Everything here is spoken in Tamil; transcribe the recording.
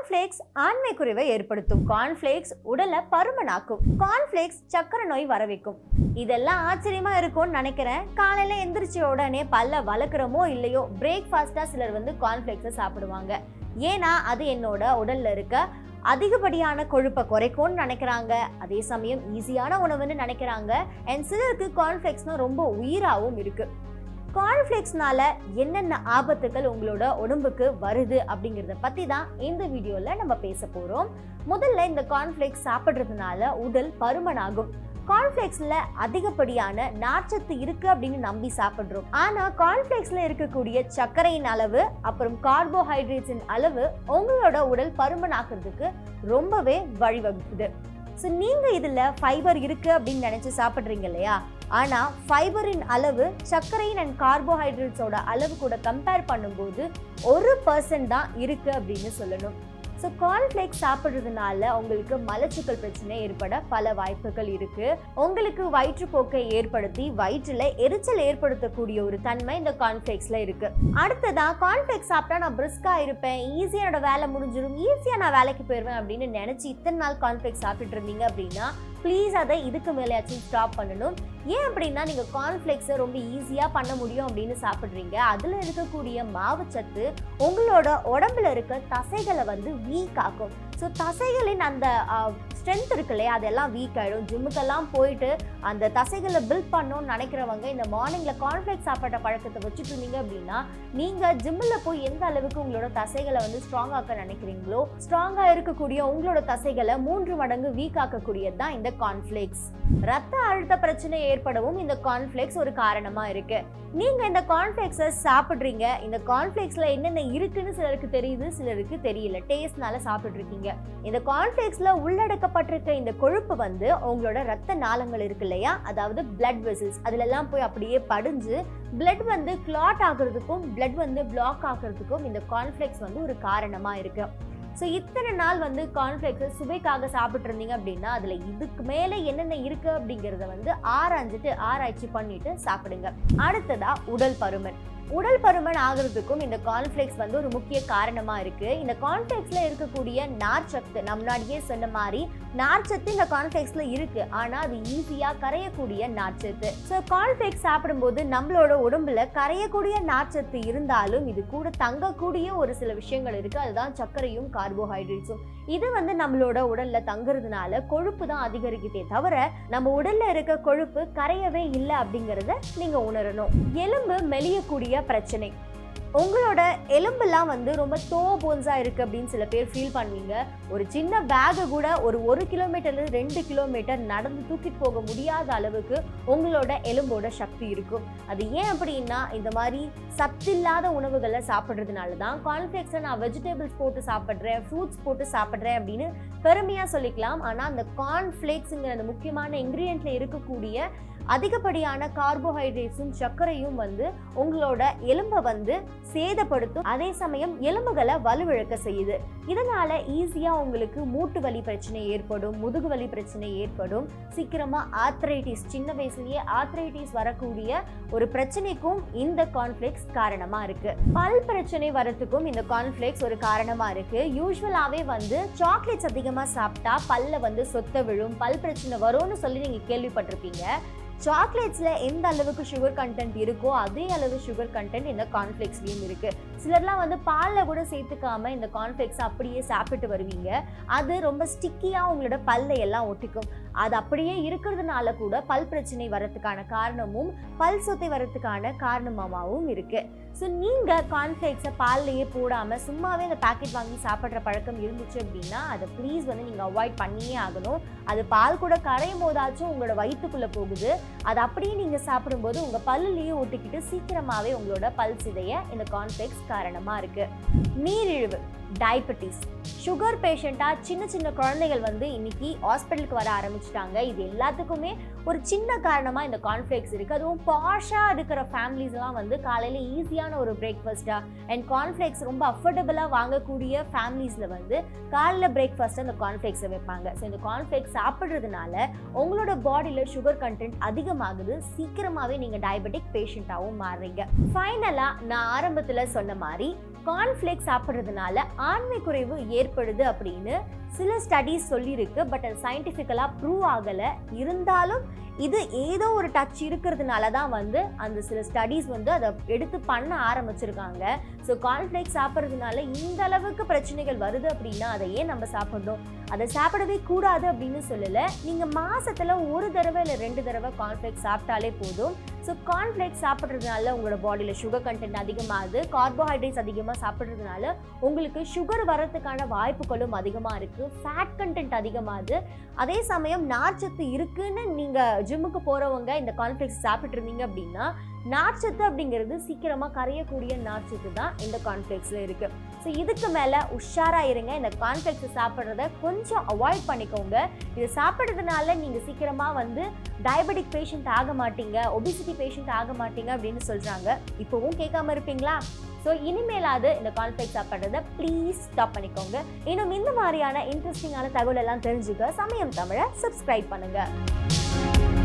cornflakes ஆண்மை குறைவை ஏற்படுத்தும். cornflakes உடலை பருமனாக்கும். cornflakes சக்கரை நோய் வரவைக்கும். இதெல்லாம் ஆச்சரியமா இருக்கும்னு நினைக்கிறேன். காலையில எந்திரிச்ச உடனே பல்ல வளர்க்குறோமோ இல்லையோ பிரேக்ஃபாஸ்டா சிலர் cornflakes சாப்பிடுவாங்க. ஏன்னா அது என்னோட உடல்ல இருக்க அதிகப்படியான கொழுப்பை குறைக்கும்னு நினைக்கிறாங்க. அதே சமயம் ஈஸியான உணவுன்னு நினைக்கிறாங்க. அண்ட் சிலருக்கு cornflakesனா ரொம்ப உயிராகவும் இருக்கு. cornflakesனால என்னென்ன ஆபத்துகள் உங்களோட உடம்புக்கு வருது அப்படிங்கிறத பற்றி தான் இந்த வீடியோவில் நம்ம பேச போகிறோம். முதல்ல இந்த cornflakes சாப்பிட்றதுனால உடல் பருமனாகும். cornflakesல அதிகப்படியான நார்ச்சத்து இருக்கு அப்படின்னு நம்பி சாப்பிட்றோம். ஆனா cornflakesல இருக்கக்கூடிய சர்க்கரையின் அளவு அப்புறம் கார்போஹைட்ரேட்ஸின் அளவு உங்களோட உடல் பருமனாக்குறதுக்கு ரொம்பவே வழிவகுக்குது. ஸோ நீங்கள் இதில் ஃபைபர் இருக்குது அப்படின்னு நினச்சி சாப்பிட்றீங்க இல்லையா? ஆனால் ஃபைபரின் அளவு சர்க்கரையின் அண்ட் கார்போஹைட்ரேட்ஸோட அளவு கூட கம்பேர் பண்ணும்போது 1% தான் இருக்குது அப்படின்னு சொல்லணும். ஸோ cornflakes சாப்பிட்றதுனால உங்களுக்கு மலச்சிக்கல் பிரச்சனை ஏற்பட பல வாய்ப்புகள் இருக்குது. உங்களுக்கு வயிற்றுப்போக்கை ஏற்படுத்தி வயிற்றில் எரிச்சல் ஏற்படுத்தக்கூடிய ஒரு தன்மை இந்த cornflakesல இருக்குது. அடுத்ததான் cornflakes சாப்பிட்டா நான் பிரிஸ்காக இருப்பேன், ஈஸியாக என்னோட வேலை முடிஞ்சிடும், ஈஸியாக நான் வேலைக்கு போயிடுவேன் அப்படின்னு நினச்சி இத்தனை நாள் cornflakes சாப்பிட்டுட்டு இருந்தீங்க அப்படின்னா ப்ளீஸ் அதை இதுக்கு மேலேயாச்சும் ஸ்டாப் பண்ணணும். ஏன் அப்படின்னா நீங்கள் cornflakesஸை ரொம்ப ஈஸியாக பண்ண முடியும் அப்படின்னு சாப்பிட்றீங்க. அதில் இருக்கக்கூடிய மாவுச்சத்து உங்களோட உடம்புல இருக்க தசைகளை வீக் ஆக்கும். ஸோ தசைகளின் அந்த ஸ்ட்ரென்த் இருக்கு இல்லையா, அதெல்லாம் வீக் ஆகிடும். ஜிம்முக்கெல்லாம் போயிட்டு அந்த தசைகளை பில்ட் பண்ணணும்னு நினைக்கிறவங்க இந்த மார்னிங்கில் cornflakes சாப்பிட்ற பழக்கத்தை வச்சுட்டு இருந்தீங்க அப்படின்னா நீங்கள் ஜிம்மில் போய் எந்த அளவுக்கு உங்களோட தசைகளை ஸ்ட்ராங் ஆக்க நினைக்கிறீங்களோ ஸ்ட்ராங்காக இருக்கக்கூடிய உங்களோட தசைகளை 3 மடங்கு வீக் ஆக்கக்கூடியது தான் இந்த cornflakes. ரத்த அழுத்த பிரச்சனை ஏற்படவும் இந்த cornflakes ஒரு காரணமாக இருக்கு. நீங்கள் இந்த cornflakesஸை சாப்பிட்றீங்க. இந்த cornflakesல என்னென்ன இருக்குன்னு சிலருக்கு தெரியுது, சிலருக்கு தெரியல. டேஸ்ட்னால சாப்பிட்டு இருக்கீங்க. இந்த cornflakesல உள்ளடக்கப்பட்டிருக்க இந்த கொழுப்பு உங்களோட ரத்த நாளங்கள் இருக்கு இல்லையா, அதாவது blood vessels, அதுலெல்லாம் போய் அப்படியே படிஞ்சு blood clot ஆகுறதுக்கும் blood பிளாக் ஆகுறதுக்கும் இந்த cornflakes ஒரு காரணமா இருக்கு. ஸோ இத்தனை நாள் cornflakes சுவைக்காக சாப்பிட்டு இருந்தீங்க அப்படின்னா அதில் இதுக்கு மேலே என்னென்ன இருக்கு அப்படிங்கிறத ஆராய்ச்சி பண்ணிட்டு சாப்பிடுங்க. அடுத்ததா உடல் பருமன். உடல் பருமன் ஆகிறதுக்கும் இந்த cornflakes ஒரு முக்கிய காரணமா இருக்கு. இந்த cornflakesல இருக்கக்கூடிய நார்ச்சத்து, நான் முன்னாடியே சொன்ன மாதிரி நார்ச்சத்து இந்த cornflakesல இருக்கு. ஆனா அது ஈஸியா கரையக்கூடிய நார்ச்சத்து. ஸோ cornflakes சாப்பிடும்போது நம்மளோட உடம்புல கரையக்கூடிய நார்ச்சத்து இருந்தாலும் இது கூட தங்கக்கூடிய ஒரு சில விஷயங்கள் இருக்கு. அதுதான் சர்க்கரையும் கார்போஹைட்ரேட்ஸும். இது நம்மளோட உடல்ல தங்குறதுனால கொழுப்பு தான் அதிகரிக்குதே தவிர நம்ம உடல்ல இருக்க கொழுப்பு கரையவே இல்லை அப்படிங்கறத நீங்க உணரணும். எலும்பு மெலியக்கூடிய பிரச்சனை. உங்களோட எலும்பெல்லாம் ரொம்ப போன்ஸா இருக்கு அப்படின்னு சில பேர் ஃபீல் பண்ணுவீங்க. ஒரு சின்ன பேக்கை கூட ஒரு 1 கிலோமீட்டர்ல 2 கிலோமீட்டர் நடந்து தூக்கிட்டு போக முடியாத அளவுக்கு உங்களோட எலும்போட சக்தி இருக்கும். அது ஏன் அப்படின்னா இந்த மாதிரி சத்தில்லாத உணவுகளை சாப்பிட்றதுனால தான். cornflakesல நான் வெஜிடபிள்ஸ் போட்டு சாப்பிட்றேன், ஃப்ரூட்ஸ் போட்டு சாப்பிட்றேன் அப்படின்னு பெருமையா சொல்லிக்கலாம். ஆனால் அந்த cornflakesங்கிற அந்த முக்கியமான இன்கிரியன்ட்ல இருக்கக்கூடிய அதிகப்படியான கார்போஹைட்ரேட்ஸும் சர்க்கரையும் உங்களோட எலும்பை சேதப்படுத்தும். அதே சமயம் எலும்புகளை வலுவிழக்க செய்யுது. இதனால ஈஸியா உங்களுக்கு மூட்டு வலி பிரச்சனை ஏற்படும், முதுகு வலி பிரச்சனை ஏற்படும். சீக்கிரமா ஆர்த்ரைட்டிஸ், சின்ன வயசுலயே ஆர்த்ரைட்டிஸ் வரக்கூடிய ஒரு பிரச்சனைக்கும் இந்த cornflakes காரணமா இருக்கு. பல் பிரச்சனை வரத்துக்கும் இந்த cornflakes ஒரு காரணமா இருக்கு. யூஸ்வலாவே சாக்லேட்ஸ் அதிகமா சாப்பிட்டா பல்ல சொத்த விழும், பல் பிரச்சனை வரும்னு சொல்லி நீங்க கேள்விப்பட்டிருப்பீங்க. சாக்லேட்ஸ்ல எந்த அளவுக்கு சுகர் கண்டென்ட் இருக்கோ அதே அளவு சுகர் கண்டென்ட் இந்த cornflakesலயும் இருக்கு. சிலர்லாம் பாலில் கூட சேர்த்துக்காம இந்த cornflakes அப்படியே சாப்பிட்டு வருவீங்க. அது ரொம்ப ஸ்டிக்கியா உங்களோட பல்லை எல்லாம் ஒட்டிக்கும். அது அப்படியே இருக்கிறதுனால கூட பல் பிரச்சனை வரதுக்கான காரணமும் பல் சொத்தை வரதுக்கான காரணமாகவும் இருக்கு. ஸோ நீங்கள் cornflakesஸை பால்லையே போடாமல் சும்மாவே இந்த பேக்கெட் வாங்கி சாப்பிட்ற பழக்கம் இருந்துச்சு அப்படின்னா அதை ப்ளீஸ் நீங்கள் அவாய்ட் பண்ணியே ஆகணும். அது பால் கூட கரையும் போதாச்சும் உங்களோட வயிற்றுக்குள்ளே போகுது. அது அப்படியே நீங்கள் சாப்பிடும்போது உங்கள் பல்லுலேயே ஒட்டிக்கிட்டு சீக்கிரமாகவே உங்களோட பல் சிதைய இந்த cornflakes காரணமாக இருக்குது. நீரிழிவு, டயபெட்டிஸ், சுகர் பேஷண்ட்டாக சின்ன குழந்தைகள் இன்னைக்கு ஹாஸ்பிட்டலுக்கு வர ஆரம்பிச்சிட்டாங்க. இது எல்லாத்துக்குமே ஒரு சின்ன காரணமாக இந்த cornflakes இருக்குது. அதுவும் பாஷாக இருக்கிற ஃபேமிலிஸ்லாம் காலையில் ஈஸியான ஒரு பிரேக்ஃபாஸ்ட்டாக அண்ட் cornflakes ரொம்ப அஃபோர்டபுளாக வாங்கக்கூடிய ஃபேமிலிஸில் காலையில் பிரேக்ஃபாஸ்ட்டாக இந்த cornflakesஸை வைப்பாங்க. ஸோ இந்த cornflakes சாப்பிட்றதுனால உங்களோட பாடியில் சுகர் கண்டென்ட் அதிகமாகுது. சீக்கிரமாகவே நீங்கள் டயபெட்டிக் பேஷண்ட்டாகவும் மாறுறீங்க. ஃபைனலாக நான் ஆரம்பத்தில் சொன்ன மாதிரி கார்ன்ஃப்ளேக்ஸ் சாப்பிட்றதுனால ஆண்மை குறைவு ஏற்படுது அப்படின்னு சில ஸ்டடீஸ் சொல்லியிருக்கு. பட் அது சயின்டிஃபிக்கலாக ப்ரூவ் ஆகலை. இருந்தாலும் இது ஏதோ ஒரு டச் இருக்கிறதுனால தான் அந்த சில ஸ்டடீஸ் அதை எடுத்து பண்ண ஆரம்பிச்சிருக்காங்க. ஸோ கார்ன்ஃப்ளேக்ஸ் சாப்பிட்றதுனால இந்த அளவுக்கு பிரச்சனைகள் வருது அப்படின்னா அதை ஏன் நம்ம சாப்பிட்றோம்? அதை சாப்பிடவே கூடாது அப்படின்னு சொல்லலை. நீங்கள் மாதத்தில் 1 தடவை இல்லை 2 தடவை கார்ன்ஃப்ளேக்ஸ் சாப்பிட்டாலே போதும். ஸோ கார்ன்ஃப்ளேக்ஸ் சாப்பிட்றதுனால உங்களோட பாடியில் சுகர் கண்டென்ட் அதிகமாகுது. கார்போஹைட்ரேட்ஸ் அதிகமாக சாப்பிட்றதுனால உங்களுக்கு சுகர் வரதுக்கான வாய்ப்புகளும் அதிகமாக இருக்குது. ஃபேட் கண்டென்ட் அதிகமாகுது. அதே சமயம் நார்ச்சத்து இருக்குன்னு நீங்கள் ஜிம்முக்கு போகிறவங்க இந்த கார்ன்ஃப்ளேக்ஸ் சாப்பிட்டு இருந்தீங்க அப்படின்னா நார்ச்சத்து அப்படிங்கிறது சீக்கிரமாக கரையக்கூடிய நார்ச்சத்து தான் இந்த கார்ன்ஃப்ளேக்ஸில் இருக்குது. ஸோ இதுக்கு மேலே உஷாராக இருங்க. இந்த கார்ன்ஃப்ளேக்ஸ் சாப்பிட்றத கொஞ்சம் அவாய்ட் பண்ணிக்கோங்க. இது சாப்பிட்றதுனால நீங்கள் சீக்கிரமாக டயபெட்டிக் பேஷண்ட் ஆக மாட்டீங்க, ஒபிசிட்டி பேஷண்ட் ஆக மாட்டீங்க அப்படின்னு சொல்கிறாங்க. இப்போவும் கேட்காம இருப்பீங்களா? ஸோ இனிமேலாவது இந்த கார்ன்ஃப்ளேக்ஸ் சாப்பிட்றத ப்ளீஸ் ஸ்டாப் பண்ணிக்கோங்க. இன்னும் இந்த மாதிரியான இன்ட்ரெஸ்டிங்கான தகவல் எல்லாம் தெரிஞ்சுக்க சமயம் தமிழை சப்ஸ்கிரைப் பண்ணுங்கள்.